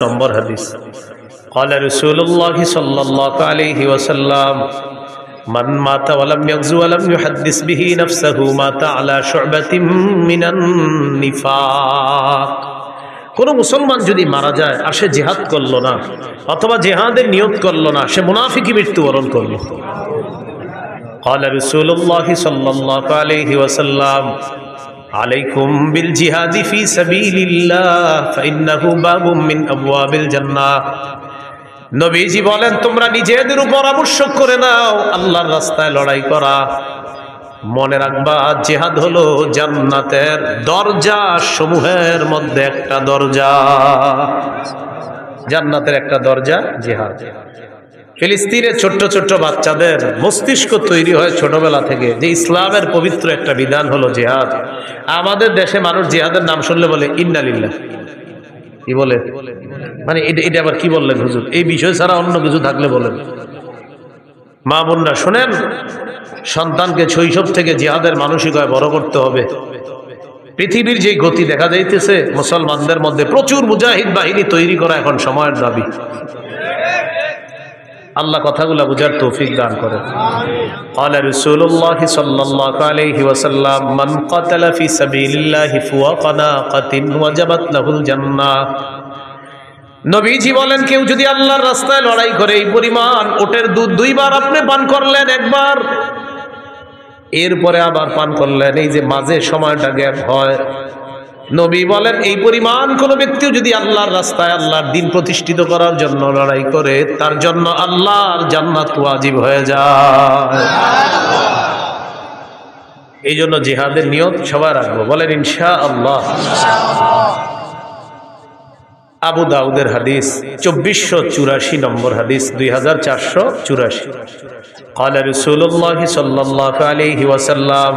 নম্বর হাদিস قال رسول الله صلى الله عليه وسلم من مات ولم يغزو ولم يحدث به نفسه مات على شعبة من النفاق। কোন মুসলমান যদি মারা যায় আর সে জিহাদ করলো না অথবা জিহাদের নিয়ত করলো না, সে মুনাফিকি মৃত্যুবরণ করলো। قال رسول الله صلى الله عليه وسلم আলাইকুম বিল জিহাদি ফি সাবিলিল্লাহ ফাইন্নাহু বাবুম মিন আবওয়াবিল জান্নাহ। নবীজি বলেন, তোমরা নিজেদের উপর আবশ্যক করে নাও আল্লাহর রাস্তায় লড়াই করা। মনে রাখবা, জিহাদ হলো জান্নাতের দরজা সমূহের মধ্যে একটা দরজা। জান্নাতের একটা দরজা জিহাদ। ফিলিস্তিনের ছোট্ট ছোট্ট বাচ্চাদের মস্তিষ্ক তৈরি হয় ছোটবেলা থেকে যে ইসলামের পবিত্র একটা বিধান হলো জিহাদ। আমাদের দেশে মানুষ জিহাদের নাম শুনলে বলে ইন্না লিল্লাহ। কি বলে? মানে এটা আবার কি বললেন হুজুর? এই বিষয় ছাড়া অন্য কিছু থাকলে বলেন। মা বোনরা শোনেন, সন্তানকে শৈশব থেকে জিহাদের মানসিকতায় বড় করতে হবে। পৃথিবীর যে গতি দেখা যাইতেছে, মুসলমানদের মধ্যে প্রচুর মুজাহিদ বাহিনী তৈরি করা এখন সময়ের দাবি। আল্লাহ কথাগুলা বুঝার তৌফিক দান করেন। قال رسول الله صلى الله عليه وسلم من قتل في سبيل الله فوق ناقة وجبت له الجنة। নবীজি বলেন, কেউ যদি আল্লাহর রাস্তায় লড়াই করে এই পরিমাণ ওটের দুধ দুইবার আপনি পান করলেন, একবার এরপরে আবার পান করলেন, এই যে মাঝে সময়টা গ্যাপ হয়, নবী বলেন এই পরিমাণ কোন ব্যক্তিও যদি আল্লাহর রাস্তায় আল্লাহর দ্বীন প্রতিষ্ঠিত করার জন্য লড়াই করে, তার জন্য আল্লাহর জান্নাত ওয়াজিব হয়ে যায়। এই জন্য জিহাদের নিয়ত সবাই রাখবো, বলেন ইনশাআল্লাহ। আবু দাউদের হাদিস 2484 নম্বর হাদিস, 2484। قال رسول الله صلى الله عليه وسلم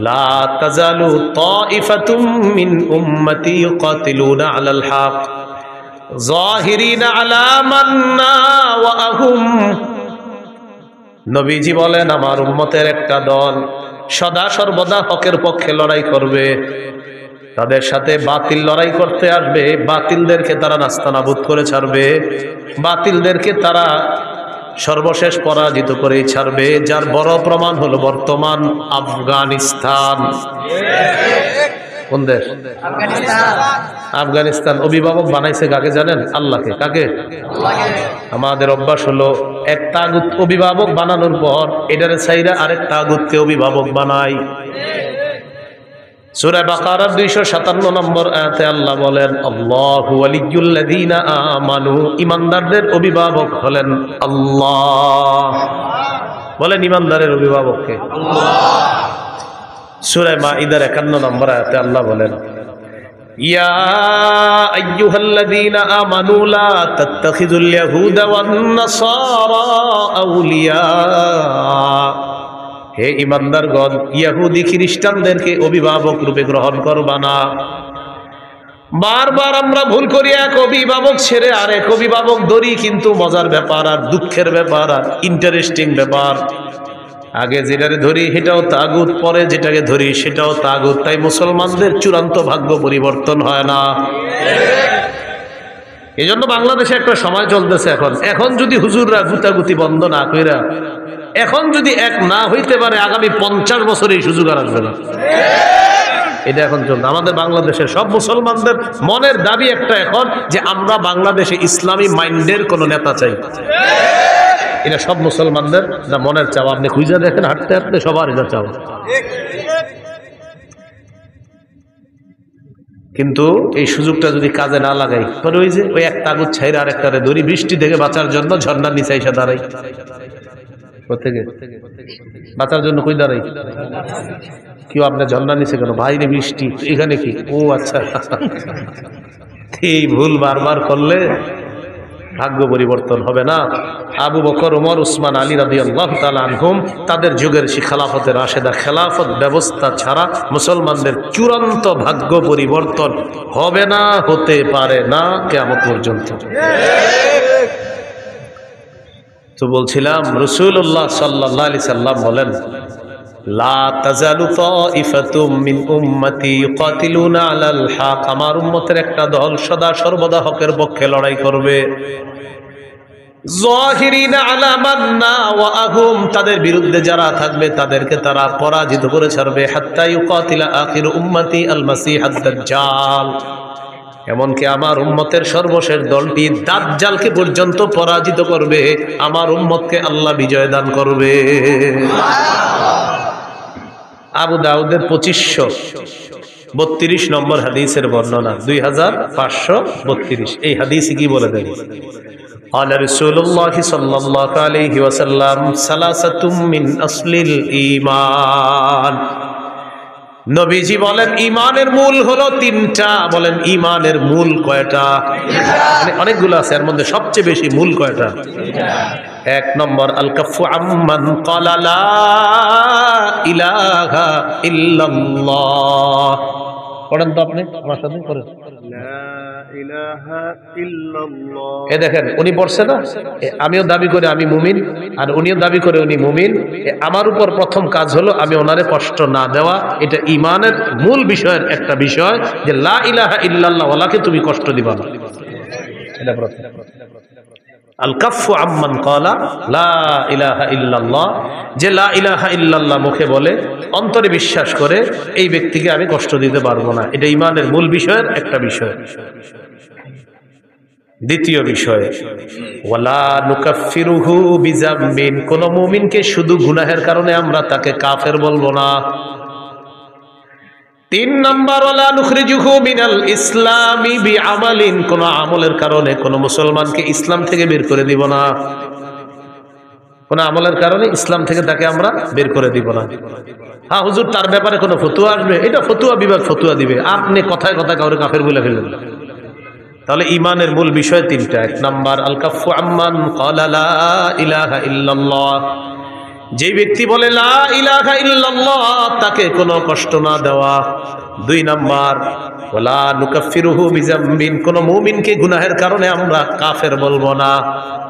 لا تزال طائفة من أمتي يقاتلون على الحق ظاهرين على من ناوأهم। নবীজি বলেন, আমার উম্মতের একটা দল সদা সর্বদা হকের পক্ষে লড়াই করবে। তাদের সাথে বাতিল লড়াই করতে আসবে, বাতিলদেরকে তারা নাস্তানাবুদ করে ছাড়বে, বাতিলদেরকে তারা সর্বশেষ পরাজিত করে ছাড়বে। যার বড় প্রমাণ হলো বর্তমান আফগানিস্তান। কোন দেশ? আফগানিস্তান। অভিভাবক বানাইছে কাকে জানেন? আল্লাহকে। কাকে? আমাদের অভ্যাস হলো এক তাগুত অভিভাবক বানানোর পর এটারে ছাইরা আরেক তাগুতকে অভিভাবক বানাই। সূরা বাকারার 257 নম্বর আয়াতে আল্লাহ বলেন, আল্লাহু ওয়ালিয়্যুল্লাযীনা আমানু। ঈমানদারদের অভিভাবক হলেন আল্লাহ। বলেন ঈমানদারের অভিভাবক কে? আল্লাহ। সূরা মাঈদার 51 নম্বর আয়াতে আল্লাহ বলেন, ইয়া আইয়ুহাল্লাযীনা আমানু লা তাত্তাখিযুল ইয়াহুদা ওয়ান নাসারা আউলিয়া। হে ইমানদারগণ, ইহুদি খ্রিস্টানদেরকে অভিভাবক রূপে গ্রহণ করবা না। বারবার আমরা ভুল করি, এক অভিভাবক ছেড়ে আরেক অভিভাবক ধরি, কিন্তু মজার ব্যাপার আর দুঃখের ব্যাপার আর ইন্টারেস্টিং ব্যাপার, আগে যেটাকে ধরি সেটাও তাগুত, পরে যেটাকে ধরি সেটাও তাগুত। তাই মুসলমানদের চূড়ান্ত ভাগ্য পরিবর্তন হয় না। এই জন্য বাংলাদেশে একটা সময় চলতেছে এখন যদি হুজুররা গুতাগুতি বন্ধ না কইরা, এখন যদি এক না হইতে পারে, আগামী 50 বছর এই সুযোগ আর আসবে না। এটা এখন চলছে আমাদের বাংলাদেশের সব মুসলমানদের মনের দাবি একটা এখন, যে আমরা বাংলাদেশে ইসলামী মাইন্ডের কোন নেতা চাই। এটা সব মুসলমানদের মনের চাওয়া। আপনি খুঁজে দেখেন, হাঁটতে হাঁটতে সবার এটা চাওয়া। কিন্তু এই সুযোগটা যদি কাজে না লাগাই, পরে ওই এক তাগুত ছাইরা আরেকটারে ধরি, বৃষ্টি থেকে বাঁচার জন্য ঝর্ণার নিচে এসে দাঁড়াই। কোথেকে বাঁচার জন্য কই দাঁড়াই? কেউ আপনার ঝর্ণার নিচে কেন? বাইরে বৃষ্টি, এখানে কি? ও আচ্ছা। এই ভুল বারবার করলে ভাগ্য পরিবর্তন হবে না। আবু বকর, ওমর, উসমান, আলী রাদিয়াল্লাহু তাআলা আনহুম, তাদের যুগের সেই খেলাফতের রাশেদা খেলাফত ব্যবস্থা ছাড়া মুসলমানদের চূড়ান্ত ভাগ্য পরিবর্তন হবে না, হতে পারে না কিয়ামত পর্যন্ত। তো বলছিলাম, রাসূলুল্লাহ সাল্লাল্লাহু আলাইহি সাল্লাম বলেন, লা তাজালু তাইফাতুম মিন উম্মতি ইউকাতিলুনা আলাল হক, আমার উম্মতের একটা দল সদা সর্বদা হকের পক্ষে লড়াই করবে। যাহিরিনা আলা মান নাওয়াহুম, তাদের বিরুদ্ধে যারা থাকবে তাদেরকে তারা পরাজিত করে ছাড়বে। হাত্তা ইউকাতিলা আখির উম্মতি আল মাসিহ আদ-দাজ্জাল, এমনকি আমার উম্মতের সর্বশেষ দলটি দাজ্জালকে পর্যন্ত পরাজিত করবে, আমার উম্মতকে আল্লাহ বিজয় দান করবে। আবু দাউদের 2532 নম্বর হাদিসের বর্ণনা, 2532। এই হাদিসে কি বলে দেন? قال رسول الله صلى الله عليه وسلم ثلاثة من أصل الإيمان, নবীজি বলেন ঈমানের মূল হলো তিনটা। বলেন ঈমানের মূল কয়টা? মানে অনেকগুলো আছে, এর মধ্যে সবচেয়ে বেশি মূল কয়টা? এক নম্বর আল কাফু আম্মান ক্বালা লা ইলাহা ইল্লাল্লাহ। পড়েন তো আপনি আমার সাথে, পড়েন লা ইলাহা ইল্লাল্লাহ। এ দেখেন উনি পড়ছে না, আমিও দাবি করে আমি মুমিন আর উনিও দাবি করে উনি মুমিন। আমার উপর প্রথম কাজ হলো আমি ওনারে কষ্ট না দেওয়া। এটা ঈমানের মূল বিষয়ের একটা বিষয়, যে লা ইলাহা ইল্লাল্লাহ ওয়ালাকে তুমি কষ্ট দিবা না। এটা প্রথম। আল কাফু আম্মান ক্বালা লা ইলাহা ইল্লাল্লাহ, যে লা ইলাহা ইল্লাল্লাহ মুখে বলে অন্তরে বিশ্বাস করে এই ব্যক্তিকে আমি কষ্ট দিতে পারবো না। এটা ঈমানের মূল বিষয়ের একটা বিষয়। দ্বিতীয় বিষয় ওয়ালা নুকাফিরুহু বিযামবিন, কোন মুমিনকে শুধু গুনাহের কারণে আমরা তাকে কাফের বলবো না। তিন নম্বর ওয়ালা নুখরিজুহু মিনাল ইসলামি বিআমালিন, কোন আমলের কারণে কোন মুসলমানকে ইসলাম থেকে বের করে দিব না। কোন আমলের কারণে ইসলাম থেকে তাকে আমরা বের করে দিব না। হ্যাঁ হুজুর তার ব্যাপারে কোনো ফতোয়া আসবে, এটা ফতোয়া বিভাগ ফতোয়া দিবে, আপনি কথায় কথায় কাউরে কাফের বলে ফেলবেন। তাহলে ঈমানের মূল বিষয় তিনটা। এক নাম্বার আল কাফু আম্মান ক্বালা লা ইলাহা ইল্লাল্লাহ, যে ব্যক্তি বলে লা ইলাহা ইল্লাল্লাহ তাকে কোনো কষ্ট না দেওয়া। দুই নাম্বার ওয়ালা নুকাফিরুহু বিযামবিন, কোন মুমিনকে গুনাহের কারণে আমরা কাফের বলবো না।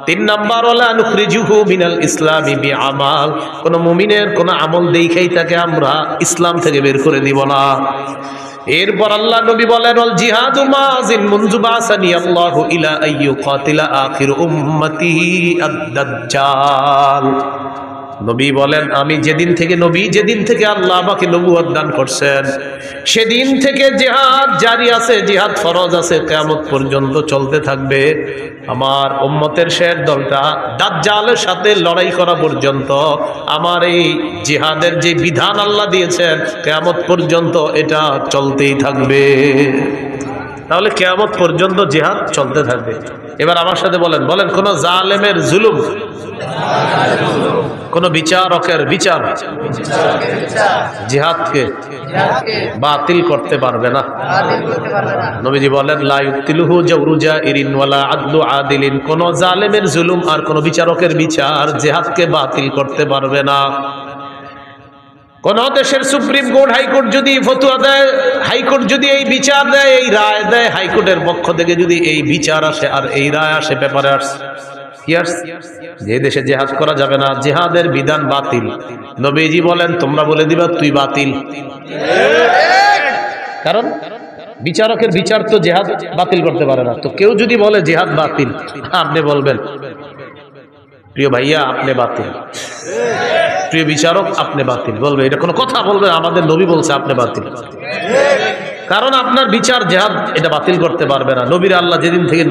তিন নাম্বার ওয়ালা নুখরিজুহু মিনাল ইসলামি বিআমাল, কোন মুমিনের কোন আমল দেখাই তাকে আমরা ইসলাম থেকে বের করে দিব না। এরপর আল্লাহ নবী বলেন ওয়াল জিহাদু মাযিন মুনযু বাসানি আল্লাহু ইলা আইয়ুকাতিলা আখির উম্মতি আদ-দাজ্জাল। নবী বলেন আমি যেদিন থেকে আল্লাহ আমাকে নবুয়ত দান করছেন সেদিন থেকে জিহাদ জারি আছে, জিহাদ ফরজ আছে, কিয়ামত পর্যন্ত চলতে থাকবে। আমার উম্মতের শেষ দলটা দাজ্জালের সাথে লড়াই করা পর্যন্ত আমার এই জিহাদের যে বিধান আল্লাহ দিয়েছেন কিয়ামত পর্যন্ত এটা চলতেই থাকবে। তাহলে কিয়ামত পর্যন্ত জিহাদ চলতে থাকবে। এবার আমার সাথে বলেন কোন জালেমের জুলুম, কোন বিচারকের বিচার জিহাদকে বাতিল করতে পারবে না। নবীজি বলেন লা ইউতিলুহু জাওরু জাইরিন ওয়ালা আদলু আদিলিন, কোন জালেমের জুলুম আর কোন বিচারকের বিচার জিহাদকে বাতিল করতে পারবে না। কোন দেশের সুপ্রিম কোর্ট হাইকোর্ট যদি ফতোয়া দেয়, হাইকোর্ট যদি এই বিচার দেয়, এই রায় দেয়, হাইকোর্টের পক্ষ থেকে যদি এই বিচার আসে আর এই রায় আসে, পেপারে আসে কি আসে, যে দেশে জিহাদ করা যাবে না, জিহাদের বিধান বাতিল, নবীজি বলেন তোমরা বলে দিবা তুই বাতিল। কারণ বিচারকের বিচার তো জিহাদ বাতিল করতে পারে না। তো কেউ যদি বলে জিহাদ বাতিল, আপনি বলবেন প্রিয় ভাইয়া আপনি বাতিল, প্রিয় বিচারক আপনি বাতিল, বলবে এটা কোনো কথা? বলবে আমাদের নবী বলছে আপনি বাতিল। কারণ আপনার বিচার জিহাদ এটা বাতিল করতে পারবে না। নবীর আল্লাহ যেদিন থেকে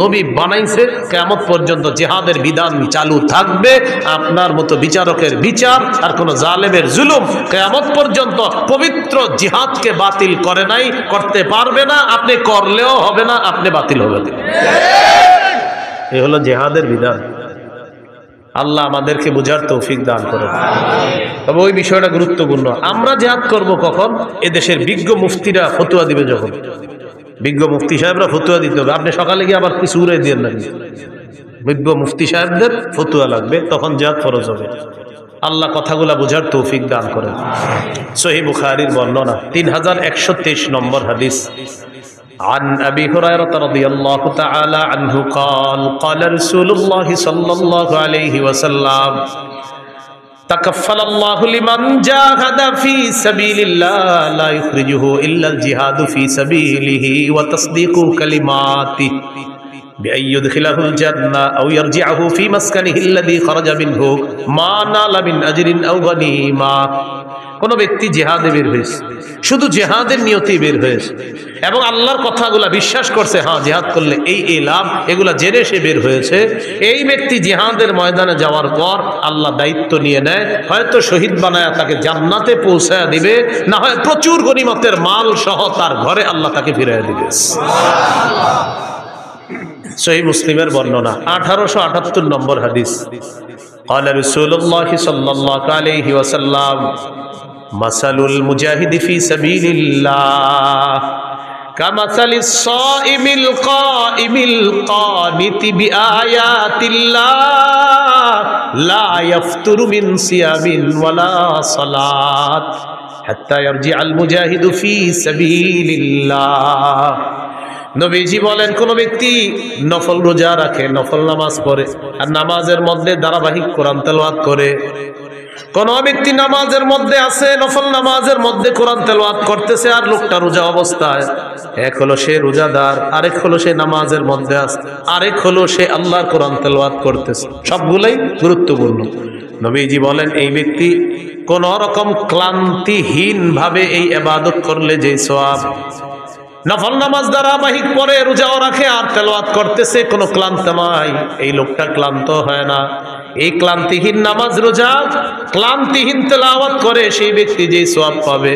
নবী বানাইছে কিয়ামত পর্যন্ত জিহাদের বিধান চালু থাকবে। আপনার মতো বিচারকের বিচার আর কোন জালেমের জুলুম কিয়ামত পর্যন্ত পবিত্র জিহাদকে বাতিল করে নাই, করতে পারবে না। আপনি করলেও হবে না, আপনি বাতিল হবে। এই হলো জিহাদের বিধান। আল্লাহ আমাদেরকে বুঝার তৌফিক দান করে। তবে ওই বিষয়টা গুরুত্বপূর্ণ। আমরা জিহাদ করব কখন? এদেশের বিজ্ঞ মুফতিরা ফতোয়া দিবে যখন, বিজ্ঞ মুফতি সাহেবরা ফতোয়া দিতে হবে। আপনি সকালে গিয়ে আবার কিছু উড়ে দিয়ে না, বিজ্ঞ মুফতি সাহেবদের ফতোয়া লাগবে, তখন জিহাদ ফরজ হবে। আল্লাহ কথাগুলা বুঝার তৌফিক দান করেন। সহিহ বুখারীর বর্ণনা 3123 নম্বর হাদিস। عن أبي هريرة رضي الله تعالى عنه قال قال رسول الله صلى الله عليه وسلم তাকাফফালাল্লাহু লিমান জাহাদা ফি সাবিলিল্লাহ লা ইখরিজুহু ইল্লাল জিহাদু ফি সাবিলিহি ওয়া তাসদীকু কালিমাতি বিআন ইউদখিলাহুল জান্নাহ আও ইয়ারজি'হু ফি মাসকানিহি আল্লাযী খারাজা মিনহু মা নালা মিন আজরিন আও গানিমা। কোন ব্যক্তি জিহাদে বের হয়েছে, শুধু জিহাদের নিয়তে বের হয়েছে এবং আল্লাহর কথাগুলা বিশ্বাস করছে, হ্যাঁ জিহাদ করলে এই লাভ, এগুলা জেনে সে বের হয়েছে, এই ব্যক্তি জিহাদের ময়দানে যাওয়ার পর আল্লাহ দায়িত্ব নিয়ে নেয়, হয়তো শহীদ বানায় তাকে জান্নাতে পৌঁছায় দিবে, না হয় প্রচুর গনিমতের মাল সহ তার ঘরে আল্লাহ তাকে ফিরিয়ে দিবে। সহিহ মুসলিমের বর্ণনা 1878 নম্বর হাদিস। قال رسول الله صلى الله عليه وسلم مثل المجاهد في سبيل الله كمثل الصائم القائم القانت بآيات الله لا يفتر من صيام ولا صلاة حتى يرجع المجاهد في سبيل الله। নবীজি বলেন, কোন ব্যক্তি নফল রোজা রাখে, নফল নামাজ পড়ে আর নামাজের মধ্যে ধারাবাহিক কোরআন তেলাওয়াত করে, কোন ব্যক্তি নামাজের মধ্যে আছে, নফল নামাজের মধ্যে কোরআন তেলাওয়াত করতেছে আর লোকটা রোজা অবস্থায়, এক হলো সে রোজাদার, আরেক হলো সে নামাজের মধ্যে আছে, আরেক হলো সে আল্লাহর কোরআন তেলাওয়াত করতেছে, সবগুলাই গুরুত্বপূর্ণ। নবীজি বলেন, এই ব্যক্তি কোন রকম ক্লান্তিহীন ভাবে এই ইবাদত করলে যে সওয়াব, নফল নামাজ ধারাবাহিক পরে রোজাও রাখে আর তেলাওয়াত করতেছে, কোনো ক্লান্ত নাই, এই লোকটা ক্লান্ত হয় না। এই ক্লান্তিহীন নামাজ রোজা, ক্লান্তিহীন তেলাওয়াত করে সেই ব্যক্তি যেই সওয়াব পাবে,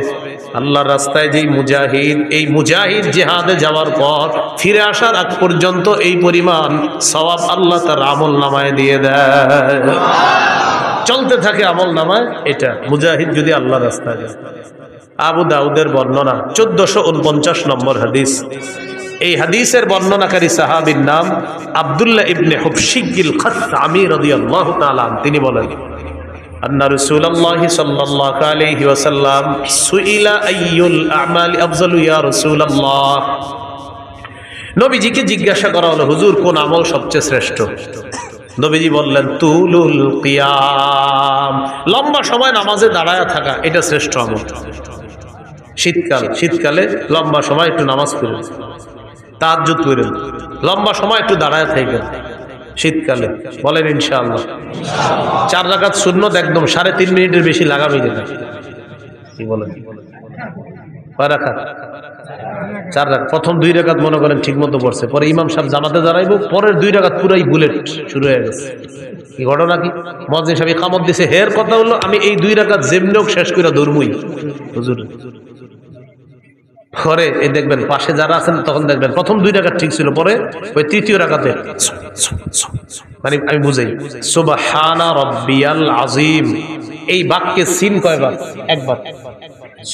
আল্লাহর রাস্তায় যেই মুজাহিদ, এই মুজাহিদ জিহাদে যাওয়ার পর ফিরে আসার আগ পর্যন্ত এই পরিমাণ সওয়াব আল্লাহ তার আমল নামায় দিয়ে দেয়, চলতে থাকে আমল নামায়। এটা মুজাহিদ যদি আল্লাহর রাস্তায় যায়। আবু দাউদের বর্ণনা 1449 নম্বর হাদিস। এই হাদিসের বর্ণনাকারী সাহাবীর নাম আব্দুল্লাহ ইবনে হুবশিগিল খাসআমি রাদিয়াল্লাহু তাআলা। তিনি বলেন, আন্না রাসূলুল্লাহ সাল্লাল্লাহু আলাইহি ওয়াসাল্লাম সুইলা আইয়ুল আমালি আফজালু ইয়া রাসূলুল্লাহ। নবীজিকে জিজ্ঞাসা করা হলো, হুজুর কোন আমল সবচেয়ে শ্রেষ্ঠ? নবীজি বললেন, তুলুল কিয়াম, লম্বা সময় নামাজে দাঁড়ায় থাকা, এটা শ্রেষ্ঠ আমল। শীতকালে লম্বা সময় একটু নামাজ পড়েন, তাহাজ্জুদ করেন, লম্বা সময় একটু দাঁড়ায় থাকেন শীতকালে, বলেন ইনশাআল্লাহ। 4 রাকাত সুন্নত একদম 3.5 মিনিটের বেশি লাগামই দেন। কি বলেন? 4 রাকাত, প্রথম 2 রাকাত মনে করেন ঠিক মতো পড়ছে, পরে ইমাম সাহেব জামাতে দাঁড়াইবো, পরের 2 রাকাত পুরাই বুলেট শুরু হয়ে গেছে। কি ঘটনা কি? মুয়াজ্জিন সাহেব ইকামত দিছে, হের কথা হলো আমি এই 2 রাকাত যেমনিও শেষ করে দৌড়মই হুজুর। পরে এই দেখবেন পাশে যারা আছেন, তখন দেখবেন প্রথম 2 রাকাত ঠিক ছিল, পরে ওই তৃতীয় রাকাতে মানে আমি বুঝাই, সুবহানা রাব্বিয়াল আযীম, এই বাক্যে সিন কয়বার? একবার।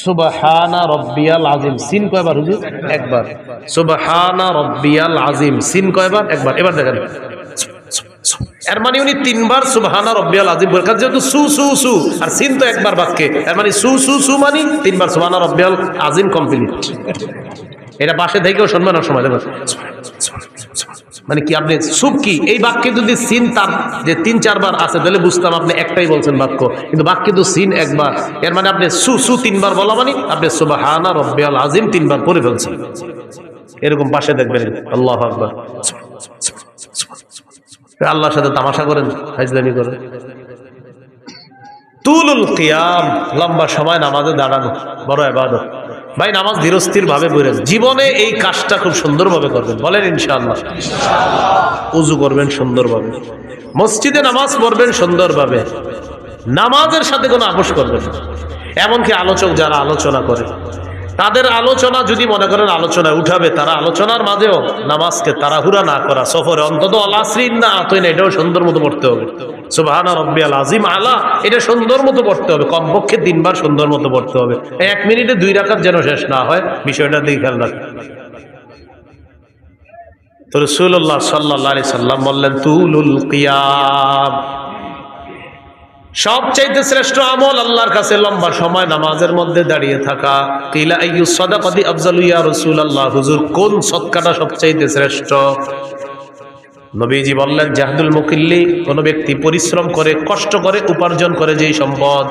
সুবহানা রাব্বিয়াল আযীম, সিন কয়বার হুজুর? একবার। সুবহানা রাব্বিয়াল আযীম, সিন কয়বার? একবার। এবার দেখেন, এর মানে উনি 3 বার সুবহানা রাব্বিয়াল আযীম বলেছেন, যেহেতু সু সু সু আর সিন তো একবার বাক্যে, এর মানে সু সু সু মানে 3 বার সুবহানা রাব্বিয়াল আযীম কমপ্লিট। এটা পাশে থেকেও শুনবেন না সময় দেখবেন, মানে কি আপনি সুব কি এই বাক্যে যদি সিন তার যে 3-4 বার আছে তাহলে বুঝতাম আপনি একটাই বলছেন বাক্য, কিন্তু বাক্যে তো সিন একবার, এর মানে আপনি সু সু 3 বার বলা মানে আপনি সুবহানা রাব্বিয়াল আযীম 3 বার পড়ে ফেলছেন। এরকম পাশে দেখবেন, আল্লাহু আকবার, আল্লাহর সাথে তামাশা করেন, ফাজলামি করেন। তুলুল কিয়াম, লম্বা সময় নামাজে দাঁড়ানো বড় ইবাদত। ভাই নামাজ ধীরস্থির ভাবে পড়েন, জীবনে এই কাজটা খুব সুন্দরভাবে করবেন, বলেন ইনশাআল্লাহ। উযু করবেন সুন্দরভাবে, মসজিদে নামাজ পড়বেন সুন্দরভাবে, নামাজের সাথে কোনো আপোষ করবেন না। এমনকি আলোচক যারা আলোচনা করে, তাদের আলোচনা যদি মনে করেন আলোচনায় উঠাবে, তারা আলোচনার মাঝেও নামাজকে তাড়াহুড়া না করা, সফরে অন্তত আলাসরিন না আতই না, এটাও সুন্দর মতো পড়তে হবে। সুবহানা রাব্বিয়াল আযীম আলা, এটা সুন্দর মতো পড়তে হবে, কমপক্ষে 3 বার সুন্দর মতো পড়তে হবে। 1 মিনিটে 2 রাকাত যেন শেষ না হয়, বিষয়টা দিকে খেয়াল রাখবেন। তো রাসূলুল্লাহ সাল্লাল্লাহু আলাইহি সাল্লাম বললেন, তুলুল কিয়াম, সবচাইতে শ্রেষ্ঠ আমল আল্লাহর কাছে লম্বা সময় নামাজের মধ্যে দাঁড়িয়ে থাকা। কিলা আইয়ুস সাদাকাতি আফজালু ইয়া রাসূলুল্লাহ, হুজুর কোন সদকাটা সবচাইতে শ্রেষ্ঠ? নবীজি বললেন জাহদুল মুকিল্লি, কোনো ব্যক্তি পরিশ্রম করে কষ্ট করে উপার্জন করে যেই সম্পদ,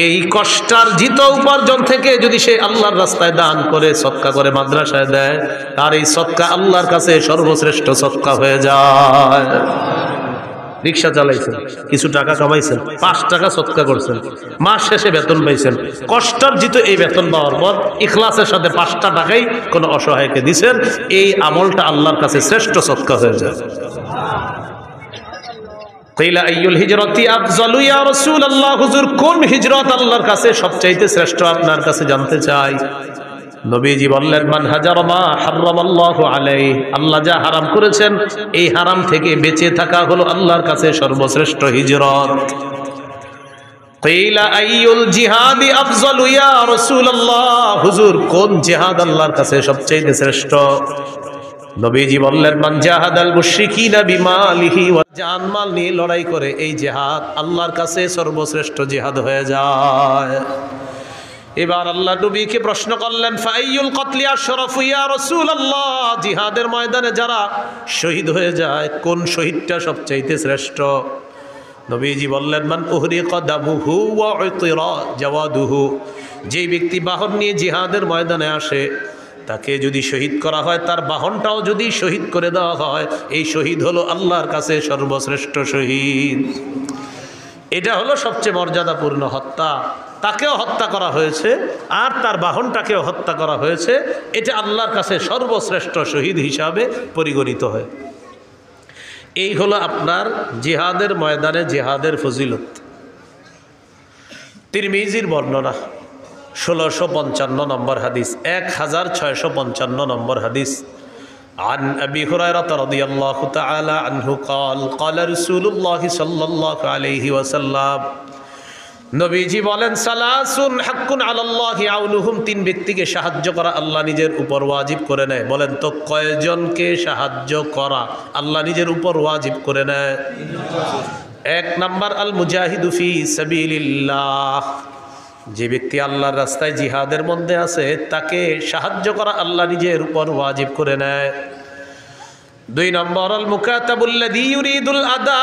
এই কষ্টার্জিত উপার্জন থেকে যদি সে আল্লাহর রাস্তায় দান করে সদকা করে মাদ্রাসায় দেয়, তার এই সদকা আল্লাহর কাছে সর্বশ্রেষ্ঠ সদকা হয়ে যায়। রিক্সা চালাইছেন, কিছু টাকা কামাইছেন, 5 টাকা সদকা করছেন, মাস শেষে বেতন পাইছেন, কষ্টার্জিত এই বেতন পাওয়ার পর ইখলাসের সাথে 5টা টাকাই কোনো অসহায়কে দিছেন, এই আমলটা আল্লাহর কাছে শ্রেষ্ঠ সদকা হয়ে যায়। কিলা আইয়ুল হিজরাতি আফজালু ইয়া রাসূলুল্লাহ, হুজুর কোন হিজরত আল্লাহর কাছে সবচাইতে শ্রেষ্ঠ আপনার কাছে জানতে চাই। নবীজি বললেন মান হাজারা মা হারামাল্লাহু আলাইহি, আল্লাহ যা হারাম করেছেন এই হারাম থেকে বেঁচে থাকা হলো আল্লাহর কাছে সর্বশ্রেষ্ঠ হিজরত। কিলা আইয়ুল জিহাদি আফজালু ইয়া রাসূলুল্লাহ, হুজুর কোন জিহাদ আল্লাহর কাছে সবচাইতে শ্রেষ্ঠ। নবীজি বললেন মান জাহাদাল মুশরিকিনা বিমালিহি ওয়া জানমাল নিয়ে লড়াই করে এই জিহাদ আল্লাহর কাছে সর্বশ্রেষ্ঠ জিহাদ হয়ে যায়। এবার আল্লাহ নবীকে প্রশ্ন করলেন ফাইয়ুল কতলি আশরাফু ইয়া রাসূলুল্লাহ, জিহাদের ময়দানে যারা শহীদ হয়ে যায় কোন শহীদটা সবচাইতে শ্রেষ্ঠ। নবীজি বললেন মান উহরিকা দামুহু ওয়া উতিরা জাওয়াদুহু, যেই ব্যক্তি বাহন নিয়ে জিহাদের ময়দানে আসে তাকে যদি শহীদ করা হয়, তার বাহনটাও যদি শহীদ করে দেওয়া হয়, এই শহীদ হলো আল্লাহর কাছে সর্বশ্রেষ্ঠ শহীদ। এটা হলো সবচেয়ে মর্যাদাপূর্ণ হত্যা, তাকেও হত্যা করা হয়েছে আর তার বাহনটাকেও হত্যা করা হয়েছে, এটা আল্লাহর কাছে সর্বশ্রেষ্ঠ শহীদ হিসাবে পরিগণিত হয়। এই হলো আপনার জিহাদের ময়দানে জিহাদের ফজিলত। তিরমিজির বর্ণনা 1655 নম্বর হাদিস, 1655 নম্বর হাদিস। عن أبي هريرة رضي الله تعالى عنه قال قال رسول الله صلى الله عليه وسلم, নবীজি বলেন সালাসুন হাক্কুন আলাল্লাহি আউনুহুম, 3 ব্যক্তিকে সাহায্য করা আল্লাহ নিজের উপর ওয়াজিব করে নেয়। বলেন তো কয়জনকে সাহায্য করা আল্লাহ নিজের উপর ওয়াজিব করে নেয়? 1 নাম্বার আল মুজাহিদু ফি সাবিলিল্লাহ, যে ব্যক্তি আল্লাহর রাস্তায় জিহাদের মধ্যে আছে তাকে সাহায্য করা আল্লাহ নিজের উপর ওয়াজিব করে নেয়। 2 নম্বর আল মুকাতাবুল্লাযী ইউরিদুল আদা,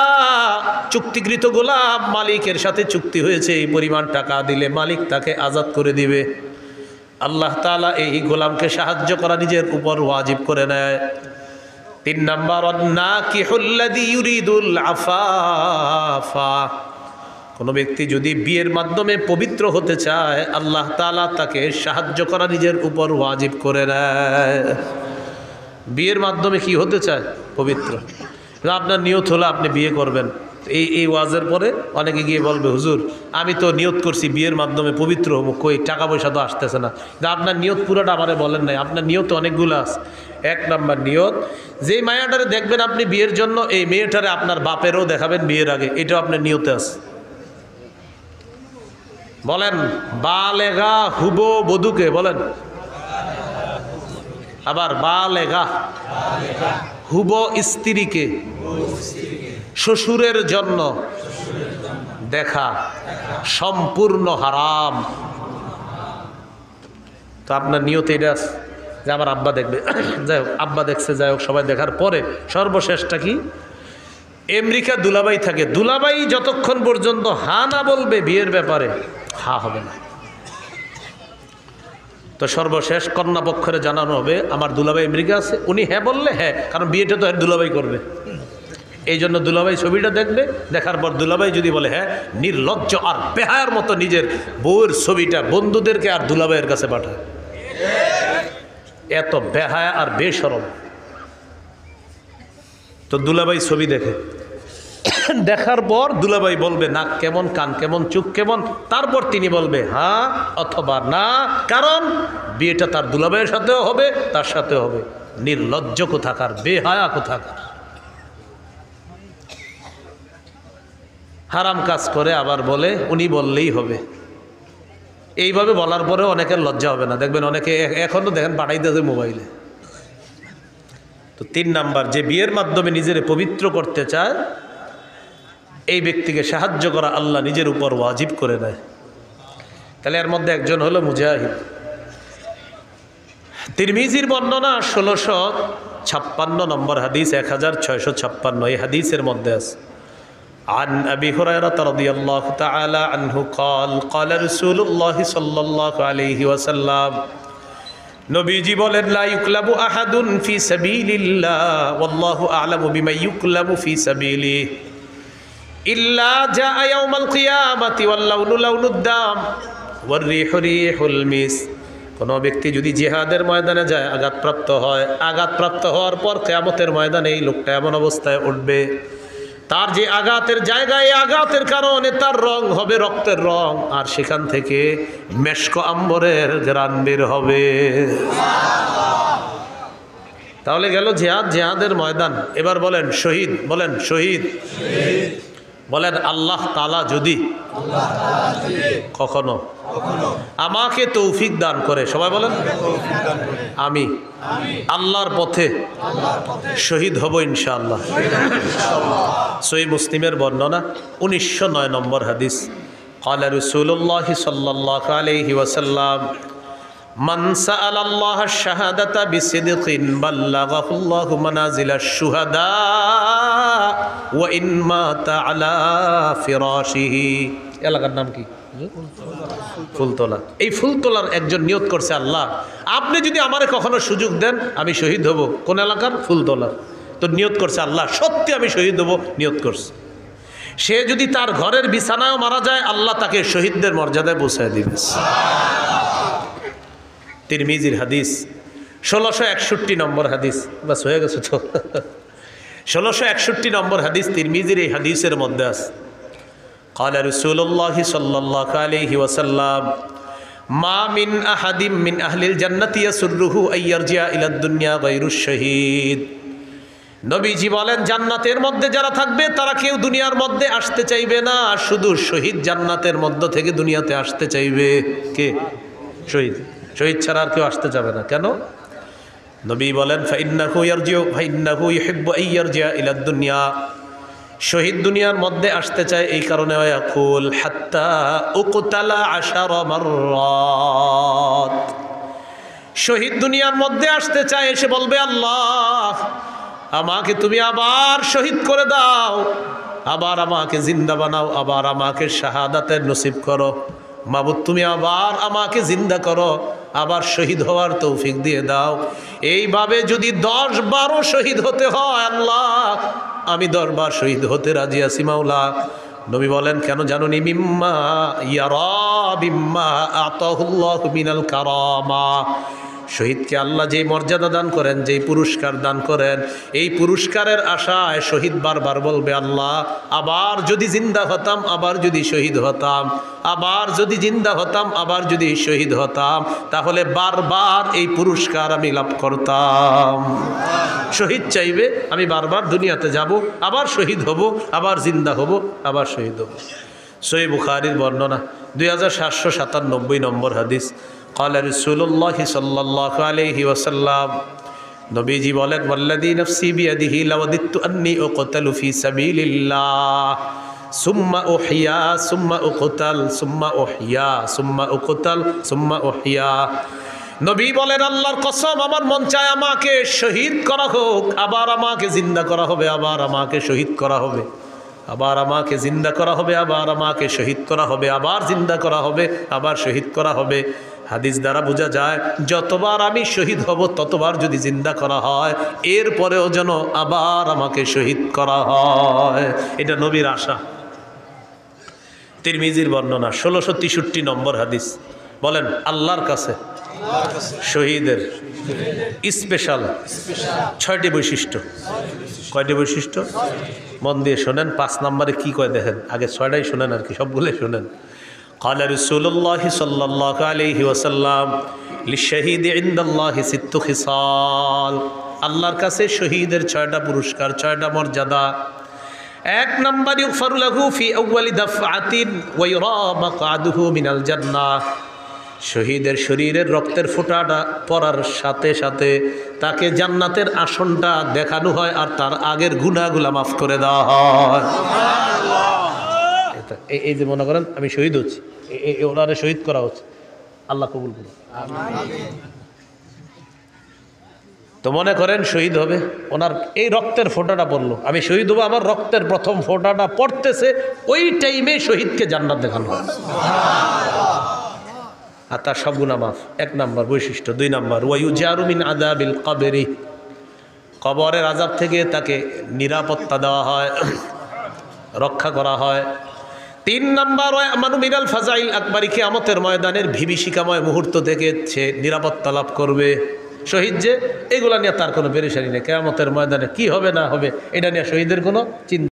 চুক্তিকৃত গোলাম, মালিকের সাথে চুক্তি হয়েছে এই পরিমাণ টাকা দিলে মালিক তাকে আজাদ করে দিবে, আল্লাহ তাআলা এই গোলামকে সাহায্য করা নিজের উপর ওয়াজিব করে নেয়। 3 নম্বর আন নাকিহুল্লাযী ইউরিদুল আফাফা, কোনো ব্যক্তি যদি বিয়ের মাধ্যমে পবিত্র হতে চায় আল্লাহ তাআলা তাকে সাহায্য করা নিজের উপর ওয়াজিব করে নেয়। বিয়ের মাধ্যমে কি হতে চায়? পবিত্র। আপনার নিয়ত হলো আপনি বিয়ে করবেন, এই ওয়াজের পরে অনেকে গিয়ে বলবে হুজুর আমি তো নিয়ত করছি বিয়ের মাধ্যমে পবিত্র হবো, কই টাকা পয়সা তো আসতেছে না। আপনার নিয়ত পুরোটা আমারে বলেন নাই, আপনার নিয়ত অনেকগুলো আছে। 1 নম্বর নিয়ত, যেই মায়াটারে দেখবেন আপনি বিয়ের জন্য এই মেয়েটারে আপনার বাপেরও দেখাবেন বিয়ের আগে, এটাও আপনার নিয়তে আছে। বলেন বালেগা হুবো বধূকে বলেন, আবার বালেগা হুবো স্ত্রীকে শ্বশুরের জন্য দেখা সম্পূর্ণ হারাম। তো আপনার নিয়ত এটা যে আমার আব্বা দেখবে, যাই হোক আব্বা দেখছে, যাই হোক সবাই দেখার পরে সর্বশেষটা কি? আমেরিকা দুলাভাই থাকে, দুলাভাই যতক্ষণ পর্যন্ত হা না বলবে বিয়ের ব্যাপারে হা হবে না। তো সর্বশেষ কন্যা পক্ষরে জানানো হবে আমার দুলাভাই আমেরিকা আছে, উনি হ্যাঁ বললে হ্যাঁ, কারণ বিয়েটা তো আর দুলাভাই করবে, এই জন্য দুলাভাই ছবিটা দেখবে, দেখার পর দুলাভাই যদি বলে হ্যাঁ, নির্লজ্জ আর বেহায়ার মতো নিজের বউয়ের ছবিটা বন্ধুদেরকে আর দুলাভাইয়ের কাছে পাঠায়, এত বেহায়া আর বেশরম। তো দুলাভাই ছবি দেখে, দেখার পর দুলাভাই বলবে নাক কেমন, কান কেমন, চোখ কেমন, তারপর তিনি বলবে হ্যাঁ অথবা না, কারণ বিয়েটা তার দুলাভাইয়ের সাথেও হবে, তার সাথেও হবে। নির্লজ্জ কোথাকার, বেহায়া কোথাকার, হারাম কাজ করে আবার বলে উনি বললেই হবে। এইভাবে বলার পরে অনেকের লজ্জা হবে না, দেখবেন অনেকে এখনও দেখেন পাঠাইতেছে মোবাইলে। তো 3 নাম্বার, যে বিয়ের মাধ্যমে নিজের পবিত্র করতে চায় এই ব্যক্তিকে সাহায্য করা আল্লাহ নিজের উপর ওয়াজিব করে দেয়। তাহলে এর মধ্যে একজন হলো মুজাহিদ। তিরমিজির বর্ণনা 56 নম্বর হাদিস, 1656 এই হাদিসের মধ্যে আছে عن أبي هريرة رضي الله تعالى عنه قال قال رسول الله صلى الله عليه وسلم নবীজি বলেন লা ইউকলাবু আহাদুন ফি সাবিলিল্লাহ ওয়াল্লাহু আ'লামু বিমা ইউকলাবু ফি সাবিলিহি ইল্লা জাআ ইয়াউমাল কিয়ামাতি ওয়াল লাউনু লাউনুদ দাম ওয়ার রিহু রিহুল মিস। কোনো ব্যক্তি যদি জিহাদের ময়দানে যায় আঘাতপ্রাপ্ত হয়, আঘাতপ্রাপ্ত হওয়ার পর কিয়ামতের ময়দানে এই লোকটা এমন অবস্থায় উঠবে, তার যে আঘাতের জায়গায় আঘাতের কারণে তার রং হবে রক্তের রং, আর সেখান থেকে মেশক আম্বরের ঘ্রাণ বের হবে। তাহলে গেল জিহাদ, জিহাদের ময়দান। এবার বলেন শহীদ, বলেন শহীদ, বলেন আল্লাহ তাআলা যদি কখনো আমাকে তৌফিক দান করে, সবাই বলেন আমি আল্লাহর পথে শহীদ হব ইনশাআল্লাহ। সহিহ মুসলিমের বর্ণনা 1909 নম্বর হাদিস। قال رسول الله صلى الله عليه وسلم من سأل الله الشهادة بصدق بلغه الله منازل الشهداء وإن مات على فراشه। এলাকার নাম কি? ফুলতলা। এই ফুলতলার একজন নিয়ত করছে, আল্লাহ আপনি যদি আমারে কখনো সুযোগ দেন আমি শহীদ হব। কোন এলাকার? ফুলতলা। তো নিয়ত করছে আল্লাহ সত্যি আমি শহীদ হব, নিয়ত করছে। সে যদি তার ঘরের বিছানায়ও মারা যায় আল্লাহ তাকে শহীদদের মর্যাদায় পৌঁছায় দিবে। তিরমিজির হাদিস 1661 নম্বর হাদিস। বাস হয়ে গেছে তো 1661 নম্বর হাদিস তিরমিজির এই হাদিসের মধ্যে আছে। قال رسول الله صلى الله عليه وسلم ما من أحد من أهل الجنة يسره أن يرجع إلى الدنيا غير الشهيد। নবীজি বলেন জান্নাতের মধ্যে যারা থাকবে তারা কেউ দুনিয়ার মধ্যে আসতে চাইবে না, শুধু শহীদ জান্নাতের মধ্য থেকে দুনিয়াতে আসতে চাইবে। কে? শহীদ। শহীদ ছাড়া আর কেউ আসতে যাবে না। কেন? নবী বলেন ফাইন্নাহু ইয়ারজিউ ফাইন্নাহু ইউহিব্বু আন ইয়ারজি'a ইলা দুনিয়া। শহীদ দুনিয়ার মধ্যে আসতে চায় এই কারণে ইয়াকুল হাত্তা উকতালা 10 মাররাত। শহীদ দুনিয়ার মধ্যে আসতে চায়, এসে বলবে আল্লাহ আমাকে তুমি আবার শহীদ করে দাও, আবার আমাকে জিন্দা বানাও, আবার আমাকে শাহাদাতের নসিব করো। মাবুদ তুমি আবার আমাকে জিন্দা করো, আবার শহীদ হওয়ার তৌফিক দিয়ে দাও। এইভাবে যদি 10-12 শহীদ হতে হয় আল্লাহ আমি 10 বার শহীদ হতে রাজি আছি মাওলা। নবী বলেন কেন জানুনি? মিম্মা ইয়ারা বিম্মা আতাহুল্লাহু মিনাল কারামা। শহীদকে আল্লাহ যেই মর্যাদা দান করেন, যেই পুরস্কার দান করেন, এই পুরস্কারের আশায় শহীদ বারবার বলবে আল্লাহ আবার যদি জিন্দা হতাম, আবার যদি শহীদ হতাম, আবার যদি জিন্দা হতাম, আবার যদি শহীদ হতাম, তাহলে বারবার এই পুরস্কার আমি লাভ করতাম। শহীদ চাইবে, আমি বারবার দুনিয়াতে যাব, আবার শহীদ হব, আবার জিন্দা হব, আবার শহীদ হব। সহিহ বুখারীর বর্ণনা 2797 নম্বর হাদিস। قال رسول الله صلى الله عليه وسلم নবীজি বলেন ওয়াল্লাযী নাফসি বিয়াদিহি লাওয়াদিতু আন্নী উকতালু ফি সাবিলিল্লাহ সুম্মা উহইয়া সুম্মা উকতাল সুম্মা উহইয়া সুম্মা উকতাল সুম্মা উহইয়া। নবী বলেন আল্লাহর কসম আমার মন চায় আমাকে শহীদ করা হোক, আবার আমাকে জিন্দা করা হবে, আবার আমাকে শহীদ করা হবে, আবার আমাকে জিন্দা করা হবে, আবার আমাকে শহীদ করা হবে, আবার জিন্দা করা হবে, আবার শহীদ করা হবে। হাদিস দ্বারা বোঝা যায় যতবার আমি শহীদ হব ততবার যদি জিন্দা করা হয়, এরপরেও যেন আবার আমাকে শহীদ করা হয়। এটা নবীর আশা। তিরমিজির বর্ণনা 1663 নম্বর হাদিস। বলেন আল্লাহর কাছে শহীদের স্পেশাল 6টি বৈশিষ্ট্য। কয়টি বৈশিষ্ট্য? মন দিয়ে শোনেন। 5 নম্বরে কি কয় দেখেন, আগে 6টাই শোনেন আর কি, সবগুলোই শোনেন। قال رسول الله صلى الله عليه وسلم للشهيد عند الله 6 خصال। আল্লাহর কাছে শহীদের 6টা পুরস্কার, 6টা মর্যাদা। 1 নম্বর ইগফারু লাহু ফি আউয়ালি দাফআতিন ওয়া ইউরা মাকআদুহু মিনাল জান্নাহ। শহীদের শরীরের রক্তের ফোঁটাটা পড়ার সাথে সাথে তাকে জান্নাতের আসনটা দেখানো হয়, আর তার আগের গুনাহগুলো মাফ করে দেওয়া হয়। এই যে মনে করেন আমি শহীদ হচ্ছি, ওনারে শহীদ করা হচ্ছে, আল্লাহ কবুল করুন। তো মনে করেন শহীদ হবে, ওনার এই রক্তের ফোঁটাটা পড়লো, আমি শহীদ হবো, আমার রক্তের প্রথম ফোঁটাটা পড়তেছে, ওই টাইমে শহীদকে জান্নাত দেখানো হয়। আর তার সব গুনাহ মাফ, 1 নম্বর বৈশিষ্ট্য। 2 নম্বর, ওয়ায়ুজারু মিন আযাবিল কবরি, কবরের আযাব থেকে তাকে নিরাপত্তা দেওয়া হয়, রক্ষা করা হয়। 3 নম্বর, ওয়ামানু মিনাল ফাজাইল আকবরি, কিয়ামতের ময়দানের বিভীষিকাময় মুহূর্ত থেকে সে নিরাপত্তা লাভ করবে। শহীদ যে, এগুলা নিয়ে তার কোনো পেরেশানি নেই, কিয়ামতের ময়দানে কি হবে না হবে এটা নিয়ে শহীদের কোনো চিন্তা